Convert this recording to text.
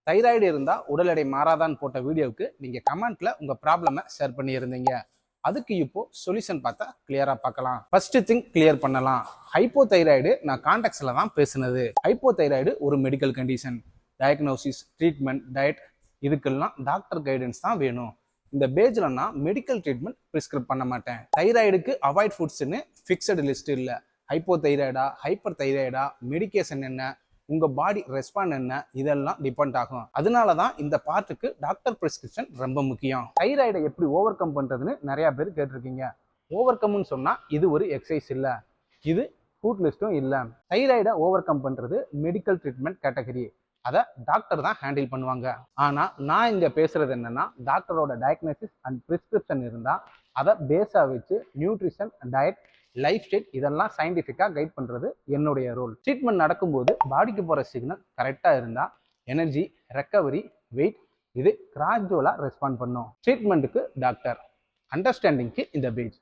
Thyroid இருந்தால் உடல் எடை மாறாதான்னு போட்ட வீடியோவுக்கு நீங்கள் கமெண்ட்ல உங்கள் ப்ராப்ளமை ஷேர் பண்ணியிருந்தீங்க. அதுக்கு இப்போ சொல்யூஷன் பார்த்தா கிளியராக பார்க்கலாம். ஃபர்ஸ்ட் திங் கிளியர் பண்ணலாம். ஹைப்போதைராய்டு நான் கான்டெக்ட்ல தான் பேசுனது. ஹைப்போதைராய்டு ஒரு medical condition. Diagnosis, treatment, diet இதுக்கெல்லாம் டாக்டர் கைடன்ஸ் தான் வேணும். இந்த பேஜ்ல நான் மெடிக்கல் ட்ரீட்மெண்ட் பிரிஸ்கிரைப் பண்ண மாட்டேன். தைராய்டுக்கு அவாய்ட் ஃபுட்ஸ்னு ஃபிக்ஸடு லிஸ்ட் இல்லை. ஹைப்போதைராய்டா, ஹைப்பர் தைராய்டா, மெடிகேஷன் என்ன, உங்க பாடி ரெஸ்பாண்ட் என்ன, இதெல்லாம் டிபெண்ட் ஆகும். அதனால தான் இந்த பார்ட்டுக்கு டாக்டர் பிரிஸ்கிரிப்ஷன் ரொம்ப முக்கியம். தைராய்டை எப்படி ஓவர் கம் பண்றதுன்னு நிறைய பேர் கேட்டிருக்கீங்க. ஓவர் கம்னு சொன்னா இது ஒரு எக்ஸசைஸ் இல்லை, இது ஃபுட் லிஸ்ட்டும் இல்லை. தைராய்டை ஓவர் கம் பண்றது மெடிக்கல் ட்ரீட்மெண்ட் கேட்டகரி. அதை டாக்டர் தான் ஹேண்டில் பண்ணுவாங்க. ஆனா நான் இங்க பேசுறது என்னன்னா, டாக்டரோட டயக்னோசிஸ் அண்ட் பிரிஸ்கிரிப்ஷன் இருந்தா அதை பேஸா வச்சு நியூட்ரிஷன், டயட், லைஃப் ஸ்டைல் இதெல்லாம் சயின்டிஃபிக்காக கைட் பண்ணுறது என்னுடைய ரோல். ட்ரீட்மெண்ட் நடக்கும்போது பாடிக்கு போகிற சிக்னல் கரெக்டாக இருந்தால் எனர்ஜி, ரெக்கவரி, வெயிட் இது கிராஜுவலாக ரெஸ்பாண்ட் பண்ணும். ட்ரீட்மெண்ட்டுக்கு டாக்டர், அண்டர்ஸ்டாண்டிங்க்கு இந்த பேஜ்.